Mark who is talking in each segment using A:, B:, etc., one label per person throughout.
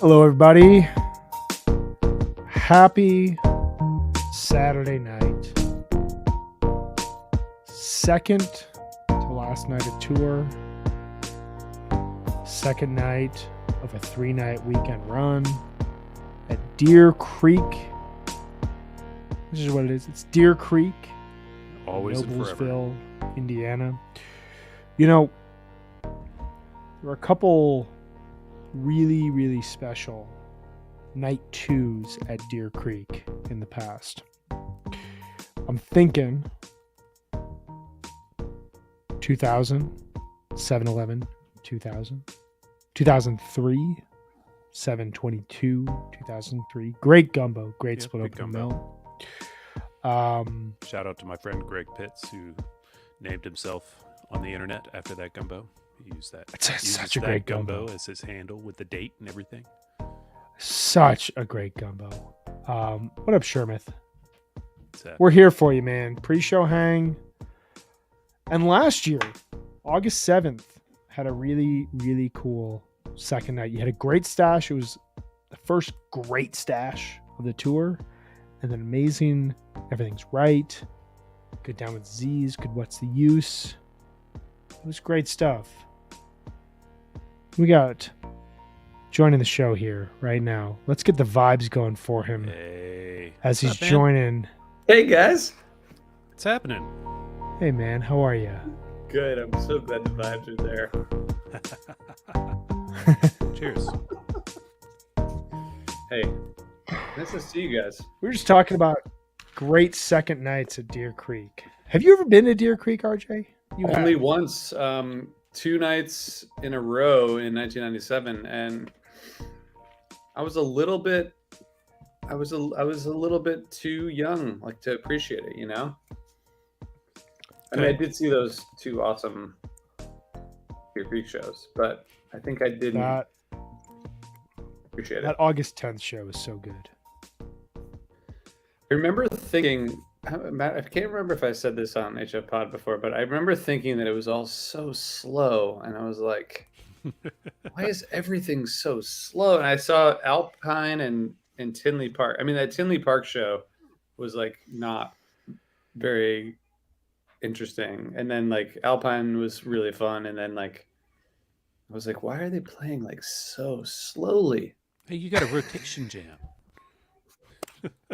A: Hello, everybody. Happy Saturday night. Second to last night of tour. Second night of a 3-night weekend run at Deer Creek. This is what it is. It's Deer Creek,
B: Always and forever.
A: Noblesville, Indiana. You know, there were a couple really, really special night twos at Deer Creek in the past. I'm thinking 2000, 7-Eleven, 2000, 2003, 722, 2003. Great gumbo, great split
B: big
A: open
B: gumbo.
A: mill.
B: Shout out to my friend Greg Pitts, who named himself on the internet after that gumbo. He used that.
A: It's
B: uses
A: such a
B: that
A: great gumbo.
B: as his handle with the date and everything.
A: Such a great gumbo. What up, Shermith?
B: So,
A: We're here for you, man. Pre-show hang. And last year, August 7th, had a really, really cool second night. You had a great stash. It was the first great stash of the tour. And then amazing, everything's right. Good down with Z's, good what's the use. It was great stuff. We got joining the show here right now. Let's get the vibes going for him
B: hey,
A: as he's
B: what's up, man?
A: joining.
C: Hey guys.
B: What's happening?
A: Hey man, how are you?
C: Good. I'm so glad the vibes are there.
B: Cheers.
C: Hey, nice to see you guys.
A: We were just talking about great second nights at Deer Creek. Have you ever been to Deer Creek, RJ? You
C: Only
A: have.
C: once, 2 nights in a row in 1997, and I was a little bit too young, like, to appreciate it, you know. I mean, I did see those 2 awesome Deer Creek shows, but I think I didn't appreciate it.
A: That August 10th show was so good.
C: I remember thinking, I can't remember if I said this on HFPod before, but I remember thinking that it was all so slow, and I was like, why is everything so slow? And I saw Alpine and Tinley Park. I mean, that Tinley Park show was like not very interesting, and then like Alpine was really fun, and then like I was like, why are they playing like so slowly?
B: Hey, you got a rotation jam.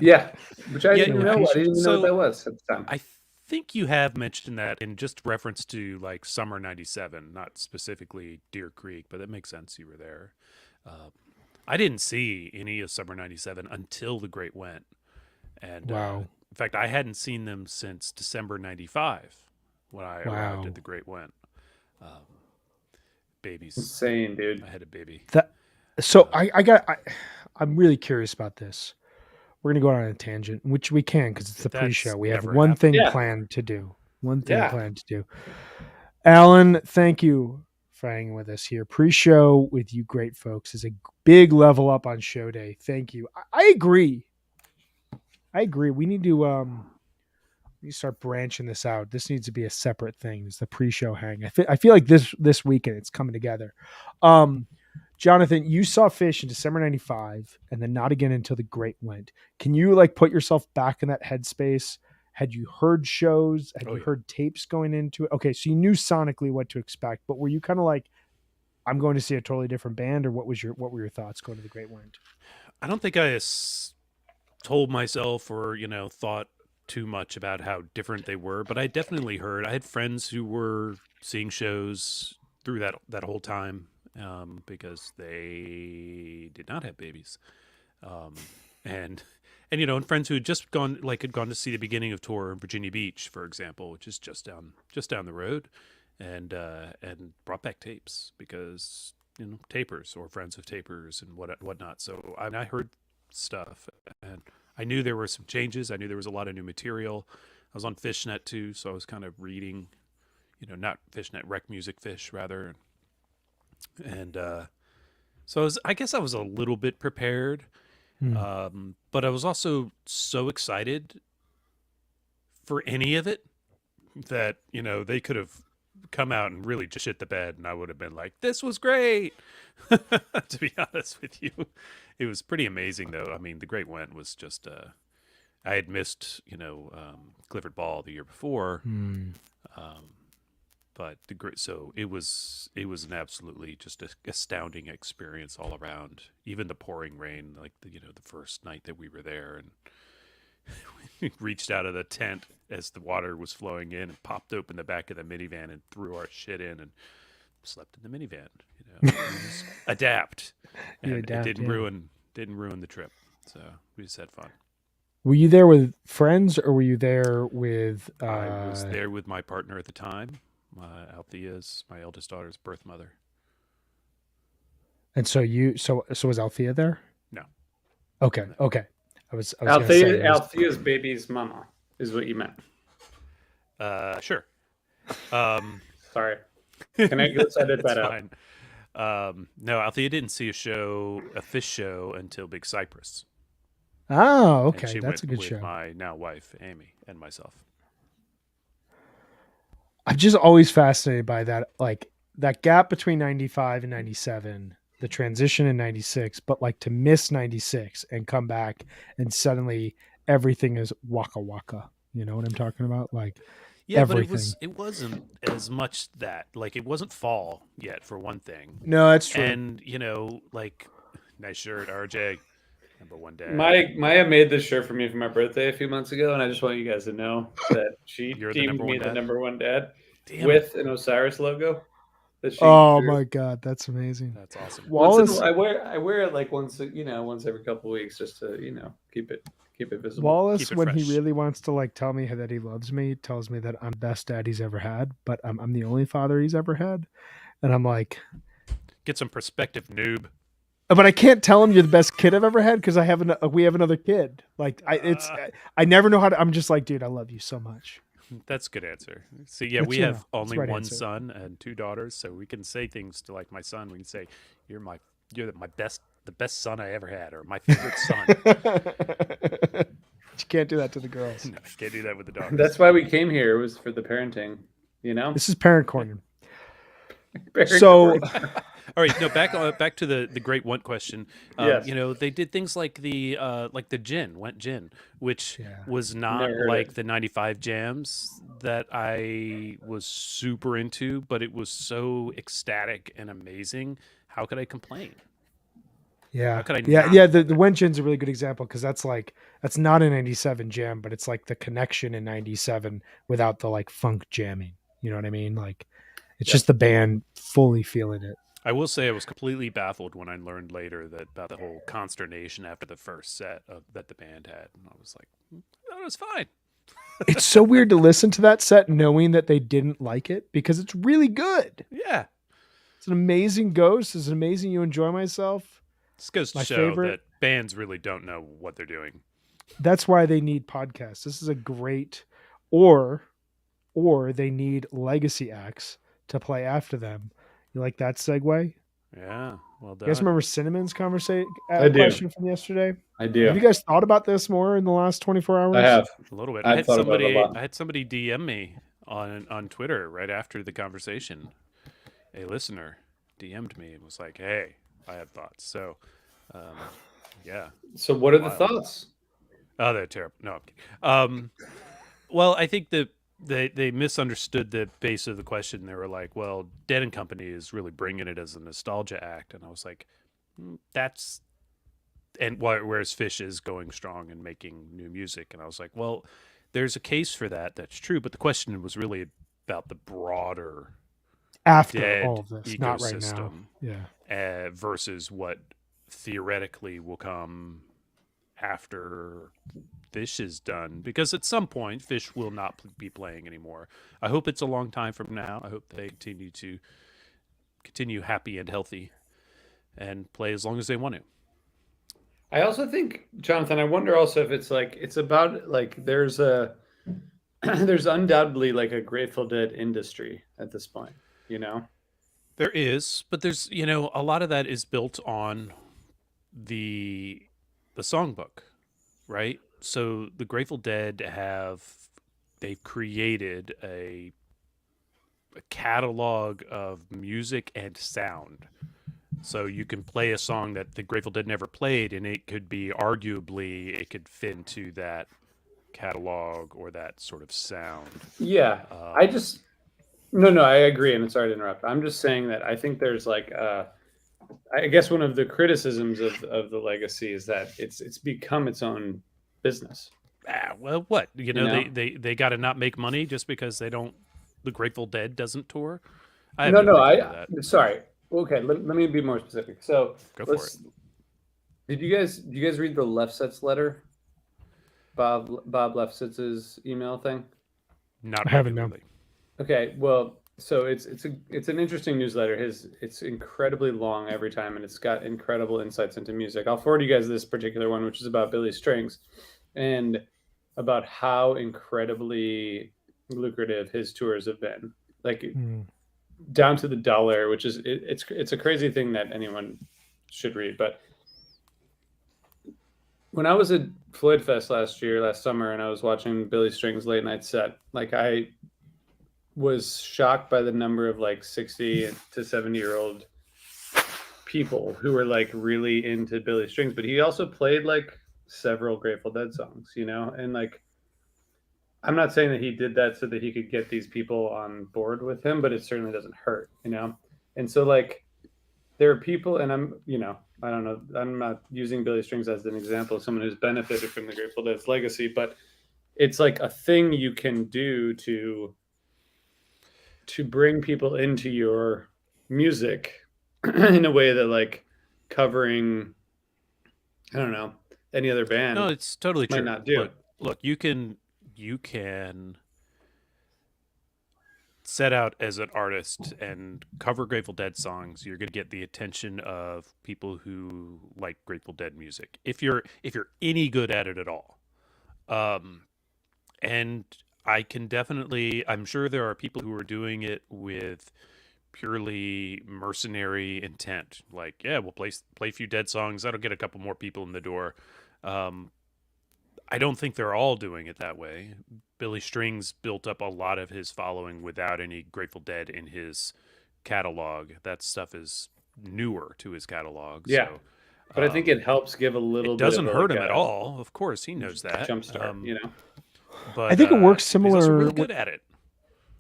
C: Yeah, which I
B: Yeah,
C: didn't know. I didn't even know
B: so
C: what that was at the time.
B: I think you have mentioned that in just reference to like summer '97, not specifically Deer Creek, but that makes sense. You were there. I didn't see any of summer '97 until the Great Went, and
A: Wow.
B: in fact, I hadn't seen them since December '95 when I arrived
A: Wow.
B: at the Great Went. Babies,
C: Insane, dude.
B: I had a baby.
A: So I'm really curious about this. We're going to go on a tangent, which we can because it's the
B: That's
A: pre-show. We have
B: never
A: one
B: happened.
A: thing
C: Yeah.
A: planned to do.
C: Yeah.
A: Planned to do. Alan, thank you for hanging with us here. Pre-show with you great folks is a big level up on show day. Thank you. I agree. We need to start branching this out. This needs to be a separate thing. It's the pre-show hang. I feel like this weekend it's coming together. Jonathan, you saw Fish in December 95 and then not again until the Great Went. Can you like put yourself back in that headspace? Had you heard shows? Had you heard tapes going into it? Okay, so you knew sonically what to expect, but were you kind of like, I'm going to see a totally different band, or what were your thoughts going to the Great Went?
B: I don't think I told myself or thought too much about how different they were, but I definitely heard. I had friends who were seeing shows through that whole time because they did not have babies, and friends who had just gone to see the beginning of tour in Virginia Beach, for example, which is just down the road, and brought back tapes because tapers or friends of tapers and whatnot. So I heard stuff, and I knew there were some changes. I knew there was a lot of new material. I was on Fishnet too, so I was kind of reading, not Fishnet, Rec Music Fish rather, and so I guess I was a little bit prepared. But I was also so excited for any of it that they could have come out and really just shit the bed, and I would have been like, "This was great." To be honest with you, it was pretty amazing, though. I mean, The Great Went was just. I had missed, Clifford Ball the year before,
A: Hmm.
B: but so it was an absolutely just astounding experience all around. Even the pouring rain, like the first night that we were there, and we reached out of the tent as the water was flowing in and popped open the back of the minivan and threw our shit in and slept in the minivan. We just adapt,
A: You
B: and
A: adapt,
B: it didn't
A: yeah.
B: ruin the trip. So we just had fun.
A: Were you there with friends or were you there with?
B: I was there with my partner at the time. Althea's my eldest daughter's birth mother.
A: And so was Althea there?
B: No.
A: Okay. Okay. I was gonna say
C: Althea's baby's mama is what you meant.
B: Sure.
C: Sorry. Let's edit that out.
B: Fine. No, Althea didn't see a fish show until Big Cypress.
A: Oh,
B: And
A: okay.
B: she
A: That's
B: went
A: a good
B: with
A: show.
B: my now wife, Amy, and myself.
A: I'm just always fascinated by that, like that gap between 95 and 97, the transition in 96, but like to miss 96 and come back and suddenly everything is waka waka. You know what I'm talking about? Like
B: Yeah,
A: everything.
B: but it wasn't as much that. Like, it wasn't fall yet, for one thing.
A: No, that's true.
B: And, like, nice shirt, RJ, number one dad.
C: Maya made this shirt for me for my birthday a few months ago, and I just want you guys to know that she
B: You're the
C: deemed
B: number
C: me
B: one
C: the
B: dad?
C: number one dad
B: Damn
C: with an Osiris logo. That she
A: Oh
C: drew.
A: my god, that's amazing.
B: That's awesome.
A: Wallace
C: I wear it like once every couple of weeks just to keep it visible.
A: Wallace,
B: Keep it
A: when he
B: fresh.
A: really wants to like tell me that he loves me, tells me that I'm the best dad he's ever had, but I'm the only father he's ever had, and I'm like,
B: Get some perspective, noob.
A: but I can't tell him you're the best kid I've ever had because we have another kid. Like I never know how to. I'm just like, dude, I love you so much.
B: That's a good answer. See, yeah,
A: That's,
B: we
A: you
B: have
A: know, that's
B: only
A: the right
B: one
A: answer.
B: son and two daughters, so we can say things to like my son. We can say, "You're the best son I ever had," or "My favorite son."
A: You can't do that to the girls.
B: No, you can't do that with the daughters.
C: That's why we came here. It was for the parenting.
A: This is parent corner.
C: Parent
A: So,
C: corner.
B: All right, no, back to the Great Went question.
C: Yes.
B: They did things like the Went Gin, which
A: Yeah.
B: was not
C: Never heard
B: like
C: it.
B: the 95 jams that I was super into, but it was so ecstatic and amazing. How could I complain?
A: yeah,
B: How could I
A: yeah,
B: not
A: yeah.
B: love
A: The
B: it?
A: Wenjin's a really good example because that's not a '97 jam, but it's like the connection in '97 without the like funk jamming. You know what I mean? Like it's
C: Yep.
A: just the band fully feeling it.
B: I will say I was completely baffled when I learned later about the whole consternation after the first set that the band had, and I was like, "That was fine."
A: It's so weird to listen to that set knowing that they didn't like it because it's really good.
B: Yeah,
A: It's an amazing Ghost. It's an amazing You Enjoy Myself.
B: this goes to
A: My
B: show
A: favorite.
B: that bands really don't know what they're doing.
A: That's why they need podcasts. This is a great, or they need legacy acts to play after them. You like that segue?
B: Yeah, well
A: You
B: done.
A: guys remember Cinnamon's conversation
C: I do.
A: question from yesterday?
C: I do.
A: Have you guys thought about this more in the last 24 hours?
C: I have.
B: A little bit.
C: I've thought about it a lot.
B: I had somebody DM me on Twitter right after the conversation. A listener DM'd me and was like, "Hey, I have thoughts." So, yeah.
C: So, what are the
B: Wild.
C: thoughts?
B: Oh, they're terrible. No, I'm kidding. Well, I think that they misunderstood the base of the question. They were like, "Well, Dead and Company is really bringing it as a nostalgia act," and I was like, "That's." And whereas Fish is going strong and making new music, and I was like, "Well, there's a case for that. That's true." But the question was really about the broader
A: After
B: Dead
A: all of this, not right now.
B: ecosystem
A: Yeah.
B: versus what theoretically will come after Fish is done, because at some point Fish will not be playing anymore. I hope it's a long time from now. I hope they continue happy and healthy and play as long as they want to.
C: I also think, Jonathan, I wonder also if it's about like there's there's undoubtedly like a Grateful Dead industry at this point, you know?
B: There is, but there's a lot of that is built on the songbook, right? So the Grateful Dead they've created catalog of music and sound. So you can play a song that the Grateful Dead never played, and it could be arguably it could fit into that catalog or that sort of sound.
C: Yeah, I
B: Um,
C: just no, I agree, and sorry to interrupt. I'm just saying that I think there's like I guess one of the criticisms of the legacy is that it's become its own business.
B: well, what
C: You know?
B: they got to not make money just because they don't. The Grateful Dead doesn't tour. I have
C: No,
B: no
C: no,
B: problem with that.
C: sorry. Okay, let me be more specific. So
B: Go for it.
C: let's. Did you guys read the Left Set's letter? Bob Lefsetz's email thing.
A: I
B: Not
A: haven't known.
B: regularly.
C: Okay, well, so it's an interesting newsletter. It's incredibly long every time, and it's got incredible insights into music. I'll forward you guys this particular one, which is about Billy Strings, and about how incredibly lucrative his tours have been, like down to the dollar. Which is it's a crazy thing that anyone should read. But when I was at Floyd Fest last summer, and I was watching Billy Strings late night set, like I was shocked by the number of like 60 to 70-year-old people who were like really into Billy Strings, but he also played like several Grateful Dead songs, you know? And like I'm not saying that he did that so that he could get these people on board with him, but it certainly doesn't hurt, you know? And so like there are people, and I don't know, I'm not using Billy Strings as an example of someone who's benefited from the Grateful Dead's legacy, but it's like a thing you can do to bring people into your music in a way that like covering, I don't know, any other
B: No,
C: band
B: it's totally
C: might
B: true.
C: not do.
B: Look, you can set out as an artist and cover Grateful Dead songs. You're going to get the attention of people who like Grateful Dead music. If you're any good at it at all. Um, and I can definitely, I'm sure there are people who are doing it with purely mercenary intent. Like, yeah, we'll play a few Dead songs. That'll get a couple more people in the door. Um, I don't think they're all doing it that way. Billy Strings built up a lot of his following without any Grateful Dead in his catalog. That stuff is newer to his catalog,
C: Yeah,
B: so
C: but I think it helps give a
B: it
C: little bit of
B: doesn't
C: a
B: hurt
C: like
B: him at
C: a
B: all. Of course, he knows that.
C: jumpstart, you know?
A: I
B: But
A: think it works
B: he's also
A: similar.
B: really good at it.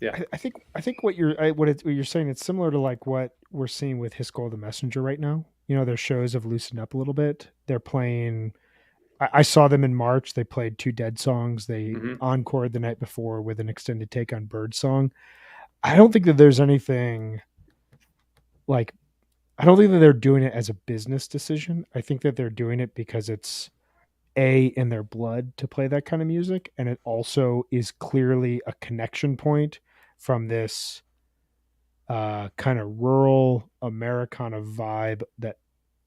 C: Yeah.
A: I think what you're saying, it's similar to like what we're seeing with Hisco the Messenger right now. You know, their shows have loosened up a little bit. They're playing. I saw them in March. They played two Dead songs. They
C: Hmm.
A: encored the night before with an extended take on Bird Song. I don't think that there's anything like. I don't think that they're doing it as a business decision. I think that they're doing it because it's in their blood to play that kind of music, and it also is clearly a connection point from this kind of rural Americana vibe that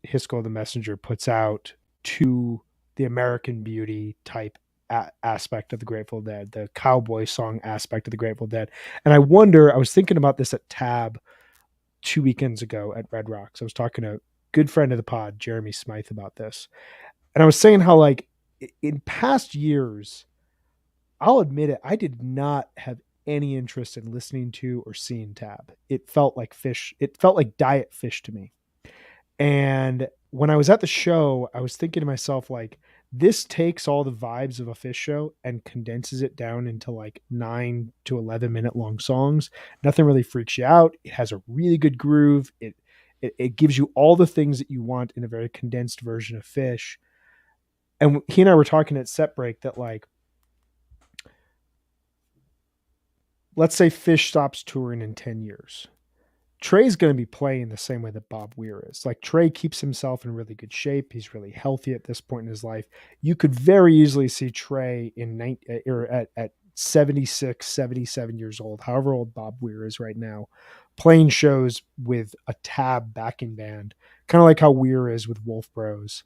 A: Hisco the Messenger puts out to the American Beauty type aspect of the Grateful Dead, the cowboy song aspect of the Grateful Dead. And I wonder, I was thinking about this at Tab 2 weekends ago at Red Rocks. I was talking to a good friend of the pod, Jeremy Smythe, about this. And I was saying how, like, in past years, I'll admit it, I did not have any interest in listening to or seeing Tab. It felt like fish. It felt like diet fish to me. And when I was at the show, I was thinking to myself, like, this takes all the vibes of a fish show and condenses it down into like 9 to 11 minute long songs. Nothing really freaks you out. It has a really good groove. It gives you all the things that you want in a very condensed version of Fish. And he and I were talking at set break that, like, let's say Fish stops touring in 10 years. Trey's going to be playing the same way that Bob Weir is. Like, Trey keeps himself in really good shape. He's really healthy at this point in his life. You could very easily see Trey at 76, 77 years old, however old Bob Weir is right now, playing shows with a Tab backing band, kind of like how Weir is with Wolf Bros.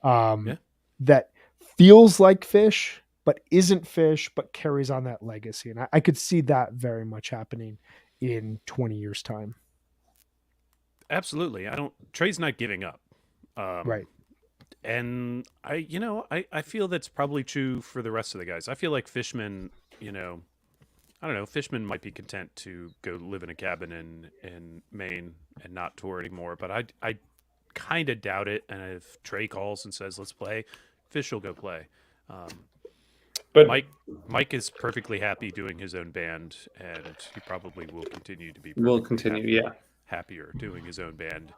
B: Yeah.
A: That feels like Fish, but isn't Fish, but carries on that legacy. And I could see that very much happening in 20 years' time.
B: Absolutely. Trey's not giving up.
A: Right.
B: And I feel that's probably true for the rest of the guys. I feel like Fishman, I don't know. Fishman might be content to go live in a cabin in Maine and not tour anymore, but I kind of doubt it. And if Trey calls and says let's play, Fish will go play. Um,
C: But
B: Mike is perfectly happy doing his own band, and he probably will continue to be
C: we'll
B: perfectly
C: continue. Yeah.
B: happier doing his own band.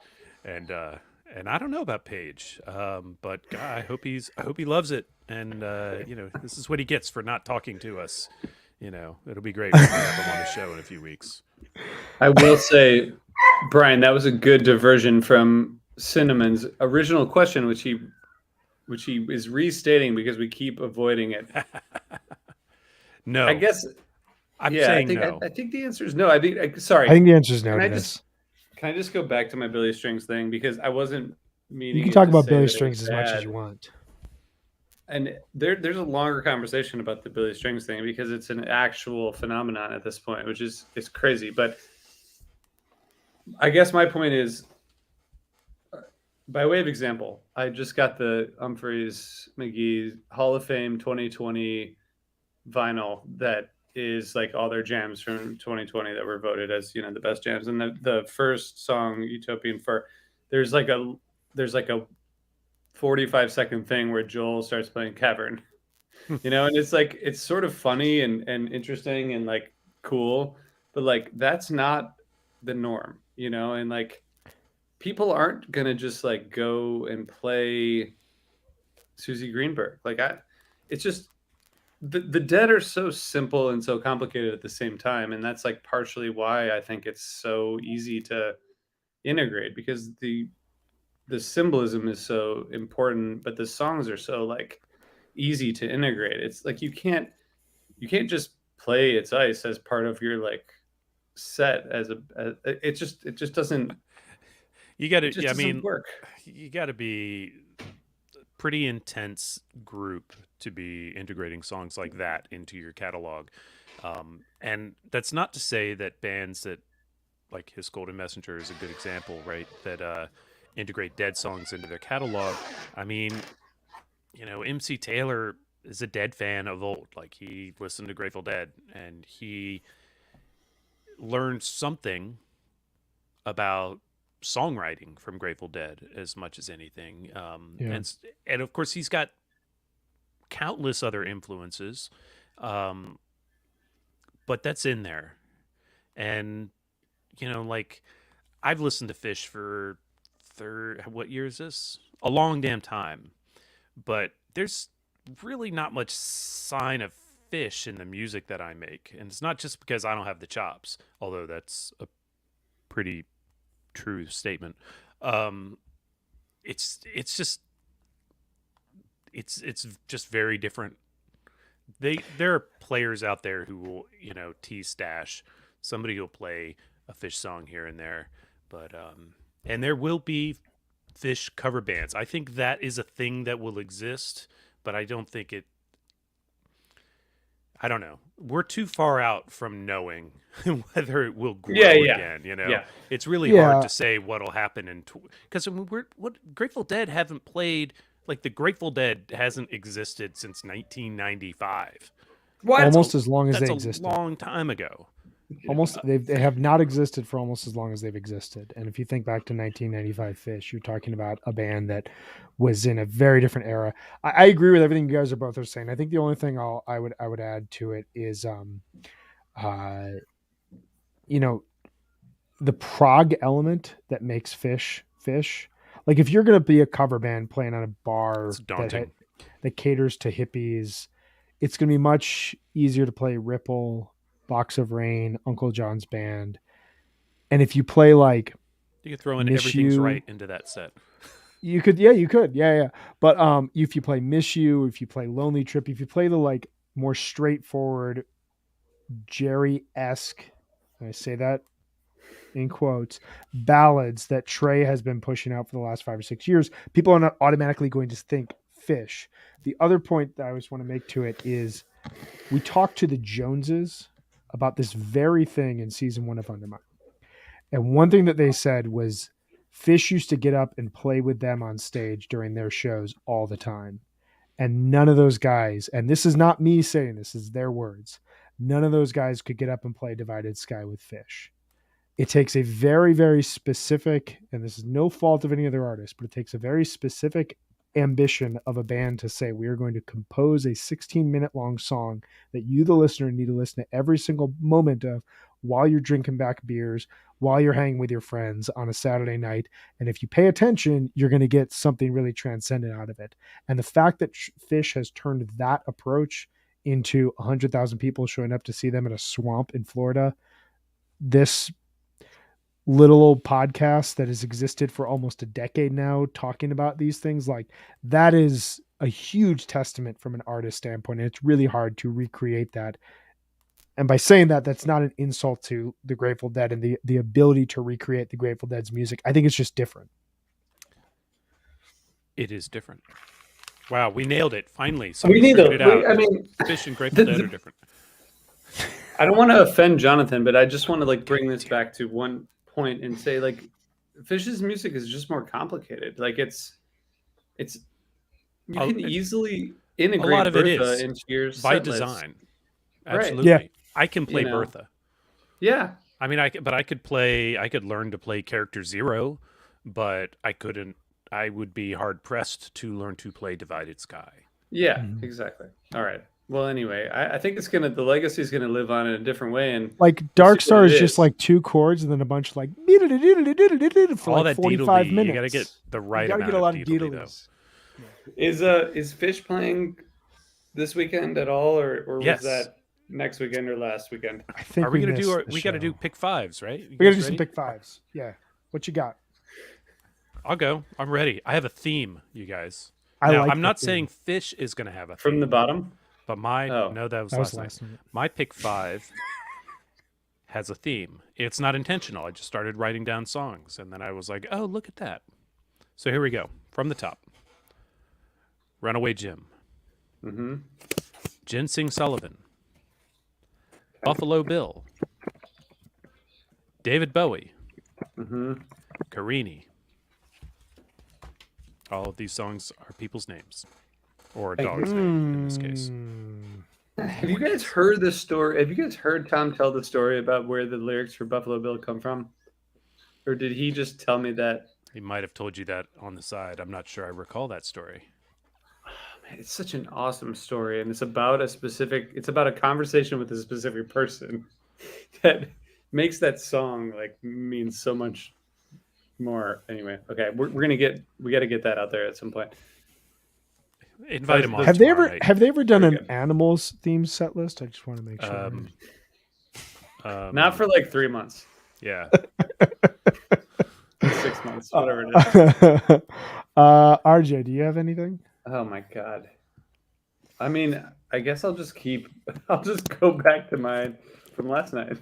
B: And I don't know about Paige, but God, I hope he loves it. And this is what he gets for not talking to us. It'll be great when we have him on the show in a few weeks.
C: I will say, Brian, that was a good diversion from Cinnamon's original question, which he is restating because we keep avoiding it.
B: No,
C: I guess.
B: I'm
C: Yeah,
B: saying no.
C: I think the answer is no. I think. Sorry.
A: I think the answer is no
C: Can
A: to
C: I
A: this.
C: Can I just go back to my Billy Strings thing because I wasn't meaning.
A: You can
C: it
A: talk
C: to
A: about
C: say
A: Billy
C: that it
A: Strings
C: was
A: as much as
C: bad.
A: you want.
C: And there's a longer conversation about the Billy Strings thing because it's an actual phenomenon at this point, which is crazy. But I guess my point is, by way of example, I just got the Humphreys McGee Hall of Fame 2020 vinyl that is like all their jams from 2020 that were voted as the best jams. And the first song, Utopian Fur, there's like a 45-second thing where Joel starts playing Cavern, and it's sort of funny and interesting and like cool, but like that's not the norm, and like people aren't gonna just like go and play Susie Greenberg. It's just the Dead are so simple and so complicated at the same time, and that's like partially why I think it's so easy to integrate because the symbolism is so important, but the songs are so like easy to integrate. It's like you can't just play It's Ice as part of your like set it just doesn't
B: You got
C: it
B: to.
C: just
B: Yeah, I
C: doesn't
B: mean,
C: work.
B: you got to be pretty intense group to be integrating songs like that into your catalog. And that's not to say that bands that like His Golden Messenger is a good example, right? That integrate Dead songs into their catalog. I mean, MC Taylor is a Dead fan of old. Like he listened to Grateful Dead and he learned something about songwriting from Grateful Dead as much as anything.
A: Yeah.
B: And of course he's got countless other influences, but that's in there. And like I've listened to Fish for what year is this? A long damn time. But there's really not much sign of Fish in the music that I make. And it's not just because I don't have the chops, although that's a pretty true statement. Um, it's just it's just very different. There are players out there who will tease stash. Somebody will play a Fish song here and there, but and there will be Fish cover bands. I think that is a thing that will exist, but I don't think it. I don't know. We're too far out from knowing whether it will grow again.
C: Yeah.
B: It's really
A: Yeah.
B: hard to say what'll happen in because we're what Grateful Dead haven't played. Like the Grateful Dead hasn't existed since 1995.
A: Almost as long as
B: That's
A: they
B: a
A: existed.
B: long time ago.
A: Almost they have not existed for almost as long as they've existed. And if you think back to 1995 Fish, you're talking about a band that was in a very different era. I agree with everything you guys are both are saying. I think the only thing I would add to it is the prog element that makes Fish. Like if you're gonna be a cover band playing on a bar
B: It's daunting.
A: that caters to hippies, it's gonna be much easier to play Ripple, Box of Rain, Uncle John's Band. And if you play like
B: You could throw in
A: Miss
B: Everything's
A: You,
B: Right into that set.
A: you could. Yeah. But if you play Miss You, if you play Lonely Trip, if you play the like more straightforward Jerry-esque, I say that in quotes, ballads that Trey has been pushing out for the last 5 or 6 years, people are not automatically going to think Fish. The other point that I just want to make to it is we talked to the Joneses about this very thing in season 1 of Undermine. And one thing that they said was Fish used to get up and play with them on stage during their shows all the time. And none of those guys, and this is not me saying this is their words, none of those guys could get up and play Divided Sky with Fish. It takes a very, very specific, and this is no fault of any other artist, but it takes a very specific ambition of a band to say, we are going to compose a 16-minute long song that you, the listener, need to listen to every single moment of while you're drinking back beers, while you're hanging with your friends on a Saturday night. And if you pay attention, you're going to get something really transcendent out of it. And the fact that Fish has turned that approach into 100,000 people showing up to see them in a swamp in Florida, this little old podcast that has existed for almost a decade now talking about these things, like, that is a huge testament from an artist standpoint. And it's really hard to recreate that. And by saying that, that's not an insult to the Grateful Dead and the ability to recreate the Grateful Dead's music. I think it's just different.
B: It is different. Wow, we nailed it. Finally,
C: We
B: somebody
C: need
B: figured it out.
C: I mean,
B: Fish and Grateful Dead are different.
C: I don't want to offend Jonathan, but I just want to like bring this back to one point and say, like, Fish's music is just more complicated. Like it's you can easily integrate
B: a lot of it
C: Bertha
B: is
C: into your
B: by
C: set
B: design.
C: list.
B: Absolutely.
A: Yeah.
B: I can play
C: You know.
B: Bertha.
C: Yeah.
B: I mean, I could learn to play character 0, but I couldn't. I would be hard pressed to learn to play Divided Sky.
C: Yeah,
A: Mhm.
C: exactly. All right. Well, anyway, I think the legacy is gonna live on in a different way, and
A: Like
C: we'll
A: Dark
C: see
A: Star
C: what
A: is
C: it
A: just
C: is.
A: like 2 chords and then a bunch of like for
B: All
A: like
B: that
A: 45
B: deedle-dee,
A: minutes.
B: you got to get the right
A: You gotta
B: amount
A: get a lot
B: of
A: of
B: deedle-dee, though.
A: deedles.
C: Is Fish playing this weekend at all, or was
B: Yes.
C: that next weekend or last weekend?
A: I think
B: Are we gonna
A: missed
B: do?
A: the
B: We got to do
A: show.
B: pick fives, right? You
A: We gotta
B: guys
A: do some
B: ready?
A: pick fives. Yeah. What you got?
B: I'll go. I'm ready. I have a theme, you guys.
A: I
B: Now,
A: like
B: I'm
A: the
B: not
A: theme.
B: saying Fish is going to have a
C: From
B: theme,
C: the bottom?
B: but my
C: Oh.
B: no, that was
A: That was
B: last night.
A: last night.
B: My pick 5 has a theme. It's not intentional. I just started writing down songs, and then I was like, "Oh, look at that!" So here we go. From the top: Runaway Jim,
C: Mm-hmm.
B: Ginseng Sullivan, Buffalo Bill, David Bowie,
C: Mm-hmm.
B: Carini. All of these songs are people's names, or a
C: Hey,
B: dog's name in this case.
C: Have you guys heard this story? Have you guys heard Tom tell the story about where the lyrics for Buffalo Bill come from? Or did he just tell me that?
B: He might have told you that on the side. I'm not sure I recall that story.
C: Man, it's such an awesome story, and it's about a conversation with a specific person that makes that song like mean so much more. Anyway, okay, we got to get that out there at some point.
B: Invite him on.
A: Have they
B: tomorrow
A: ever
B: night.
A: have they ever done
C: Very
A: an
C: good.
A: animals theme set list? I just want to make sure.
C: Not for like 3 months,
B: Yeah.
C: 6 months, whatever it is.
A: RJ, do you have anything?
C: Oh my god. I mean, I guess I'll just go back to mine from last night.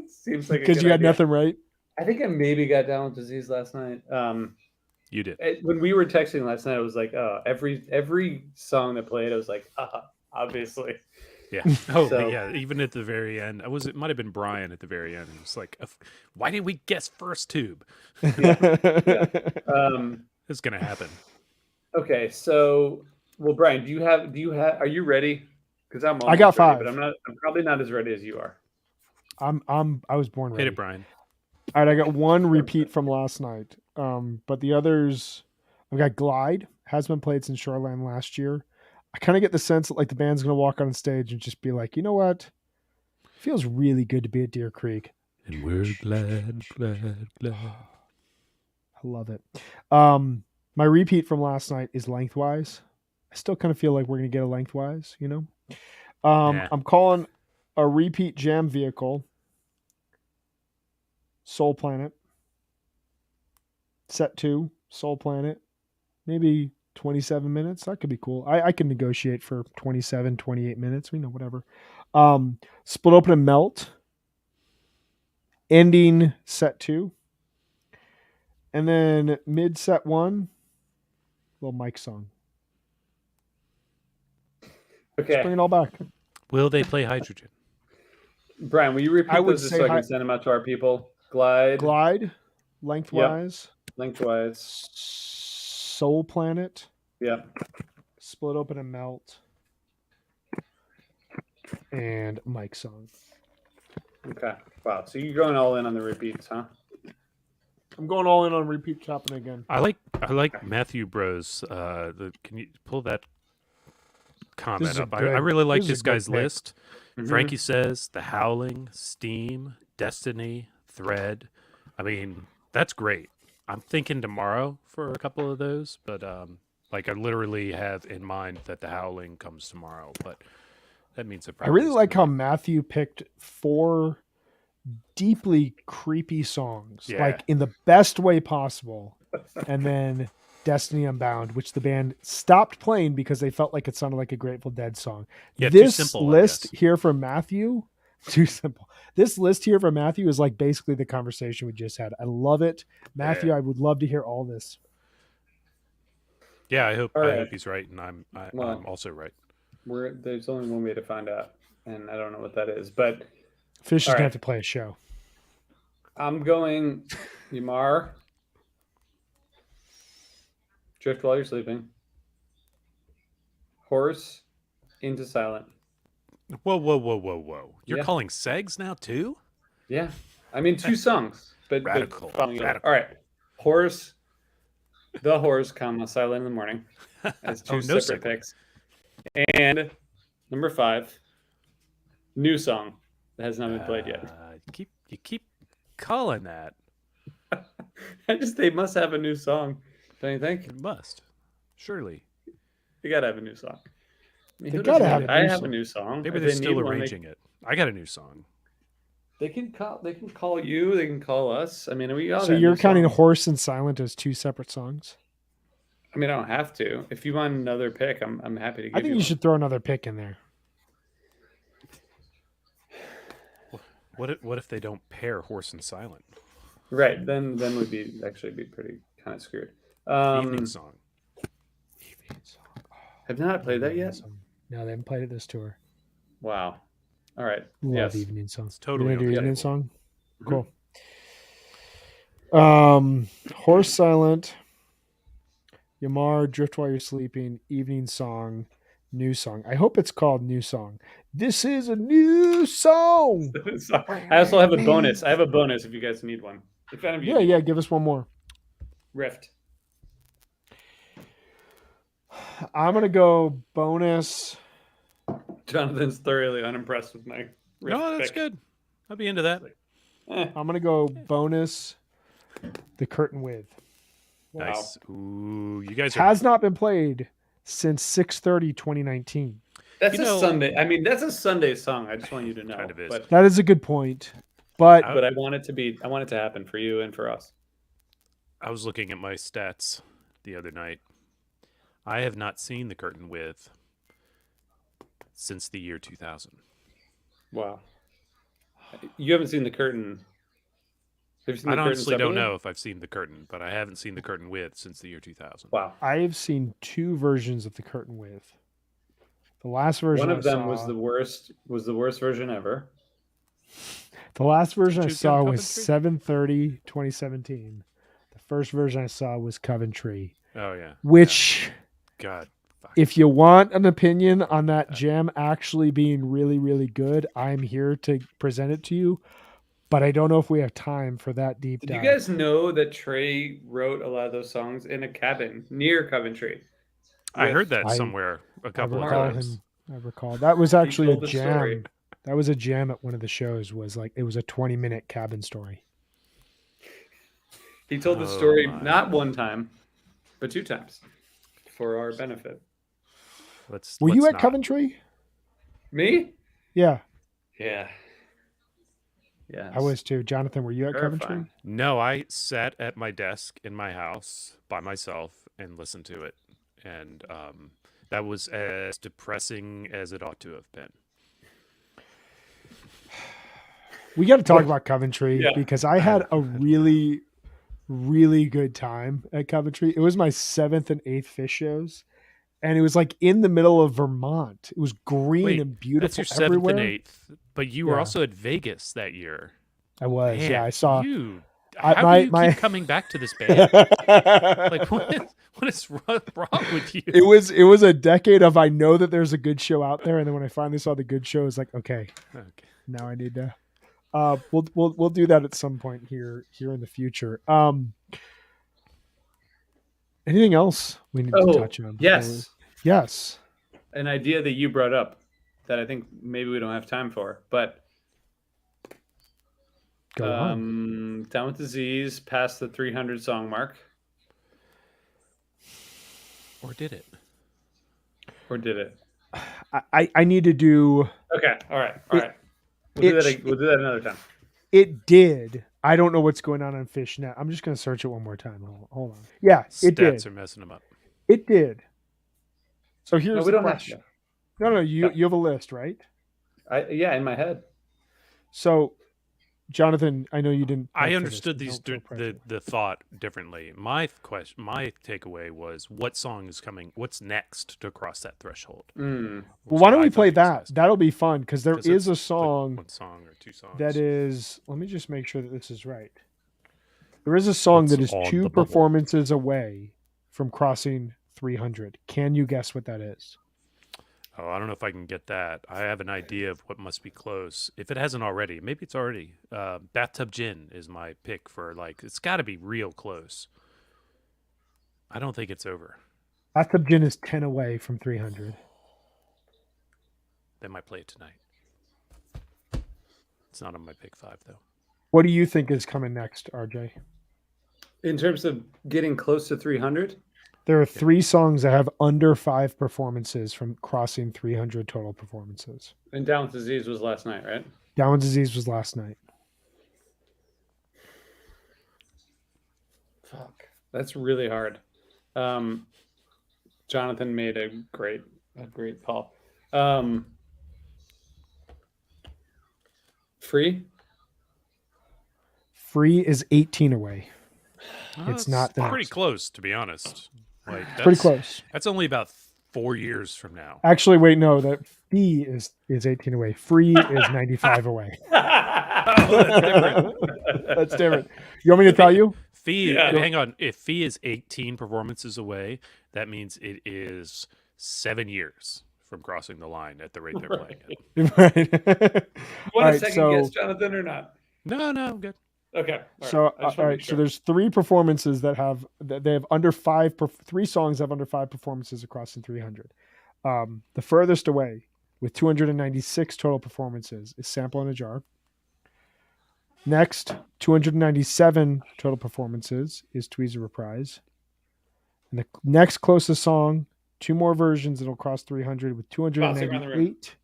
C: Seems like a
A: Because
C: good
A: you got
C: idea.
A: nothing right.
C: I think I maybe got down with disease last night.
B: You did.
C: When we were texting last night, I was like, oh, every song that played, I was like, obviously.
B: Yeah. Oh,
C: So-
B: yeah. Even at the very end, it might have been Brian at the very end. It was like, why did we guess first tube? It's gonna happen.
C: Okay, so Brian, are you ready? Because I'm
A: I got
C: almost ready,
A: 5.
C: but I'm probably not as ready as you are.
A: I was born ready.
B: Hit it, Brian.
A: All right, I got one repeat from last night. But the others, I've got Glide, has been played since Shoreline last year. I kind of get the sense that like the band's gonna walk on stage and just be like, you know what? Feels really good to be at Deer Creek.
B: And we're glad.
A: I love it. My repeat from last night is Lengthwise. I still kind of feel like we're gonna get a Lengthwise, you know.
B: Yeah.
A: I'm calling a repeat jam vehicle. Soul Planet. Set 2, Soul Planet. Maybe 27 minutes. That could be cool. I can negotiate for 27, 28 minutes. We know, whatever. Split Open and Melt. Ending set 2. And then mid set 1, little Mike song. Just bring
C: Okay,
A: it all back.
B: Will they play Hydrogen?
C: Brian, will you repeat
A: I would
C: those just
A: say
C: so I can send them out to our people? Glide,
A: Lengthwise,
C: Lengthwise.
A: Soul Planet,
C: Yep.
A: Split Open and Melt, and Mike's song.
C: Okay. Wow. So you're going all in on the repeats, huh?
A: I'm going all in on repeat chopping again.
B: I like Matthew Bros. Can you pull that comment up? I really like this guy's list.
C: Mhm.
B: Frankie Says, The Howling, Steam, Destiny, Thread. I mean, that's great. I'm thinking tomorrow for a couple of those, but like I literally have in mind that The Howling comes tomorrow, but that means it
A: I
B: probably
A: really
B: is
A: like how
B: tonight.
A: Matthew picked 4 deeply creepy songs,
B: Yeah.
A: like in the best way possible, and then Destiny Unbound, which the band stopped playing because they felt like it sounded like a Grateful Dead song.
B: Yeah, too
A: This
B: simple, I
A: list
B: guess.
A: here from Matthew, too simple. This list here from Matthew is like basically the conversation we just had. I love it. Matthew,
C: Yeah.
A: I would love to hear all this.
B: Yeah, I hope
C: All right.
B: he's right, and I'm
C: Well-
B: also right.
C: There's only one way to find out, and I don't know what that is, but
A: Fish is
C: All
A: gonna
C: right.
A: have to play a show.
C: I'm going Yamar. Drift While You're Sleeping. Horse. Into Silent.
B: Whoa! You're
C: Yeah.
B: calling Segs now too?
C: Yeah. I mean, 2 songs, but
B: Radical,
C: following it up.
B: radical.
C: All right. Horse. The Horse, Silent in the Morning. As 2
B: no
C: separate
B: segue.
C: picks. And number 5. New song that has not been played yet.
B: You keep calling that.
C: They must have a new song, don't you think?
B: It must. Surely.
C: They gotta have a new song. I mean,
A: They
C: who
A: gotta
C: doesn't
A: have
C: need
A: a
C: it? I
A: new
C: have
A: song.
C: a new song.
B: Maybe
C: If
B: they're
C: they
B: still
C: need one,
B: arranging it. I got a new song.
C: They can call you. They can call us. I mean, we all.
A: So
C: got
A: you're
C: new
A: counting
C: songs.
A: Horse and Silent as 2 separate songs?
C: I mean, I don't have to. If you want another pick, I'm happy to give
A: I think you
C: one.
A: should throw another pick in there.
B: What if they don't pair Horse and Silent?
C: Right. Then would be pretty kind of screwed.
B: Evening song.
A: Evening song.
C: Have not played that yet.
A: No, they haven't played it this tour.
C: Wow. All right.
A: Love
C: Yes.
A: Evening song.
B: It's totally
A: You're gonna do
B: on the
A: Evening
B: table.
A: song? Cool. Horse Silent, Yamar, Drift While You're Sleeping, Evening Song, New Song. I hope it's called New Song. This is a new song.
C: I also have a bonus. I have a bonus if you guys need one. If any of you need
A: Yeah, give us one more.
C: Rift.
A: I'm gonna go bonus.
C: Jonathan's thoroughly unimpressed with my Rift
B: No, that's
C: pick.
B: good. I'd be into that.
A: I'm gonna go bonus. The Curtain With.
C: Wow.
B: Nice. Ooh, you guys are.
A: Has not been played since 6/30, 2019.
C: That's
B: You
C: a
B: know-
C: Sunday. I mean, that's a Sunday song. I just want you to know.
B: Kind of is.
C: But
A: That is a good point. But
C: I want it to be. I want it to happen for you and for us.
B: I was looking at my stats the other night. I have not seen The Curtain With since the year 2000.
C: Wow. You haven't seen The Curtain. Have you seen
B: I
C: The Curtain
B: honestly don't
C: separately?
B: know if I've seen The Curtain, but I haven't seen The Curtain With since the year 2000.
C: Wow.
A: I've seen 2 versions of The Curtain With. The last version
C: One of them
A: I
C: was
A: saw,
C: the worst. Was the worst version ever.
A: the last version I
B: Choose
A: saw
B: Gun
A: was
B: Coventry?
A: 7/30, 2017. The first version I saw was Coventry,
B: Oh yeah.
A: which
B: Yeah. God. Fuck.
A: if you want an opinion on that jam actually being really, really good, I'm here to present it to you. But I don't know if we have time for that deep
C: Did
A: dive.
C: you guys know that Trey wrote a lot of those songs in a cabin near Coventry?
B: I heard that
A: I-
B: somewhere a couple of
A: recall
B: times.
A: I recall that was actually a
C: told the story.
A: jam. That was a jam at one of the shows. Was like it was a 20-minute cabin story.
C: He told the
B: Oh,
C: story
B: my.
C: not one time, but 2 times for our benefit.
A: Were you
B: let's
A: at
B: not.
A: Coventry?
C: Me?
A: Yeah,
C: Yeah. Yeah.
A: I was too. Jonathan, were you at Coventry?
C: Terrifying.
B: No, I sat at my desk in my house by myself and listened to it, and that was as depressing as it ought to have been.
A: We got to talk about Coventry
C: Yeah.
A: because I had a really, really good time at Coventry. It was my 7th and 8th Fish shows, and it was like in the middle of Vermont. It was green
B: Wait,
A: and beautiful
B: That's your 7th
A: everywhere.
B: and 8th, but you were
A: Yeah.
B: also at Vegas that year.
A: I was,
B: Man,
A: yeah. I saw.
B: you How do you keep coming back to this band? Like, what is wrong with you?
A: It was a decade of I know that there's a good show out there, and then when I finally saw the good show, it's like, okay, now I need to. We'll do that at some point here in the future. Anything else we need to touch on? Yes.
C: An idea that you brought up that I think maybe we don't have time for, but
A: go on.
C: Down with Disease past the 300 song mark.
B: Or did it?
A: I need to do.
C: Okay. All right. We'll do that another time.
A: It did. I don't know what's going on Fishnet. I'm just going to search it one more time. Hold on. Yeah, it did.
B: Stats are messing them up.
A: It did. So here's the
C: don't
A: question.
C: have
A: No, you have a list, right?
C: In my head.
A: So, Jonathan, I know you didn't.
B: I understood the thought differently. My takeaway was, what song is coming? What's next to cross that threshold?
A: Well, why don't we play that? That'll be fun because there is a song.
B: Like one song or two songs.
A: That is. Let me just make sure that this is right. There is a song that is 2 performances away from crossing 300. Can you guess what that is?
B: Oh, I don't know if I can get that. I have an idea of what must be close. If it hasn't already, maybe it's already. Bathtub Gin is my pick for, like, it's got to be real close. I don't think it's over.
A: Bathtub Gin is 10 away from 300.
B: They might play it tonight. It's not on my pick 5, though.
A: What do you think is coming next, RJ?
C: In terms of getting close to 300?
A: There are 3 songs that have under 5 performances from crossing 300 total performances.
C: And Down with Disease was last night, right?
A: Down with Disease was last night.
C: Fuck. That's really hard. Jonathan made a great call. Free?
A: Free is 18 away. It's not that.
B: Pretty close, to be honest. Like, that's
A: pretty close.
B: That's only about 4 years from now.
A: Actually, wait, no. That Fee is 18 away. Free is 95 away.
B: That's different.
A: That's different. You want me to tell you?
B: Fee. Hang on. If Fee is 18 performances away, that means it is 7 years from crossing the line at the rate they're playing it.
A: Right.
C: You want a second guess, Jonathan, or not?
B: No, I'm good.
C: Okay.
A: All right. So there's 3 performances that they have under 5. 3 songs have under 5 performances across in 300. The furthest away with 296 total performances is Sample in a Jar. Next, 297 total performances is Tweezer Reprise. And the next closest song, 2 more versions that'll cross 300 with 298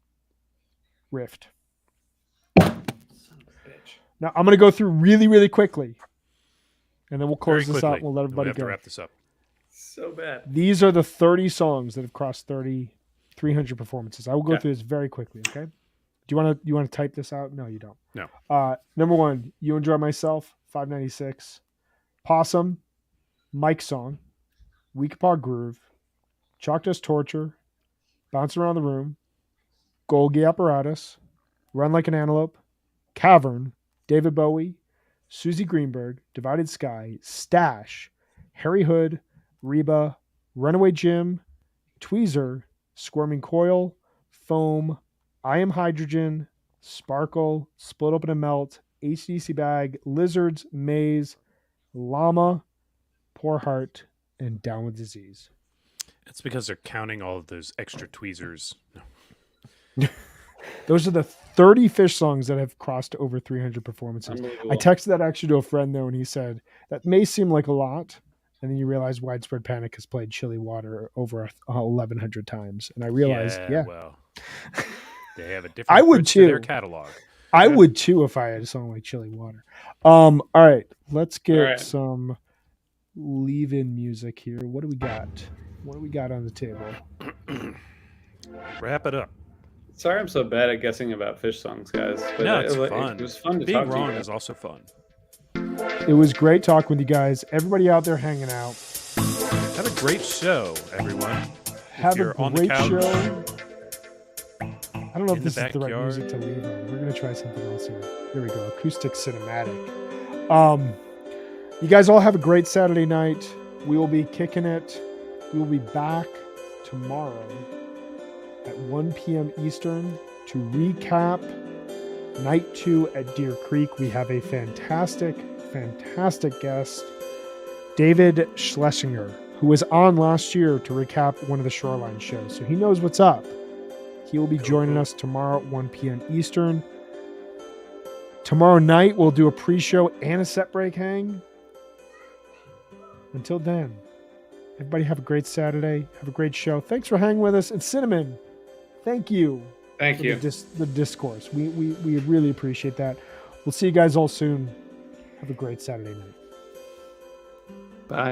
A: Rift. Now, I'm going to go through really, really quickly, and then we'll close this out and we'll let everybody go.
B: To wrap this up.
C: So bad.
A: These are the 30 songs that have crossed 300 performances. I will go through this very quickly, okay? Do you want to type this out? No, you don't.
B: No.
A: Number 1, You Enjoy Myself, 596. Possum, Mike Song, Weak Paw Groove, Chalk Dust Torture, Bounce Around the Room, Golgi Apparatus, Run Like an Antelope, Cavern, David Bowie, Susie Greenberg, Divided Sky, Stash, Harry Hood, Reba, Runaway Jim, Tweezer, Squirming Coil, Foam, I Am Hydrogen, Sparkle, Split Open and Melt, AC/DC Bag, Lizards, Maze, Llama, Poor Heart, and Down with Disease.
B: It's because they're counting all of those extra tweezers.
A: Those are the 30 Fish songs that have crossed over 300 performances. I texted that actually to a friend, though, and he said, that may seem like a lot. And then you realize Widespread Panic has played Chilly Water over 1,100 times. And I realized, well,
B: they have a different to their catalog.
A: I would, too, if I had a song like Chilly Water. All right, let's get some leave-in music here. What do we got? What do we got on the table?
B: Wrap it up.
C: Sorry I'm so bad at guessing about Fish songs, guys. But
B: no, it's fun.
C: It was fun to
B: Being
C: talk
B: wrong
C: to you.
B: is also fun.
A: It was great talking with you guys. Everybody out there hanging out.
B: Have a great show, everyone.
A: Have a great show. I don't know if this is the right
B: backyard.
A: music to leave on. We're going to try something else here. Here we go. Acoustic cinematic. You guys all have a great Saturday night. We will be kicking it. We will be back tomorrow at 1 p.m. Eastern to recap night 2 at Deer Creek. We have a fantastic guest, David Schlesinger, who was on last year to recap one of the Shoreline shows. So he knows what's up. He will be joining us tomorrow at 1 p.m. Eastern. Tomorrow night, we'll do a pre-show and a set break hang. Until then, everybody have a great Saturday. Have a great show. Thanks for hanging with us. And Cinnamon, thank you.
C: Thank you.
A: The discourse. We really appreciate that. We'll see you guys all soon. Have a great Saturday night.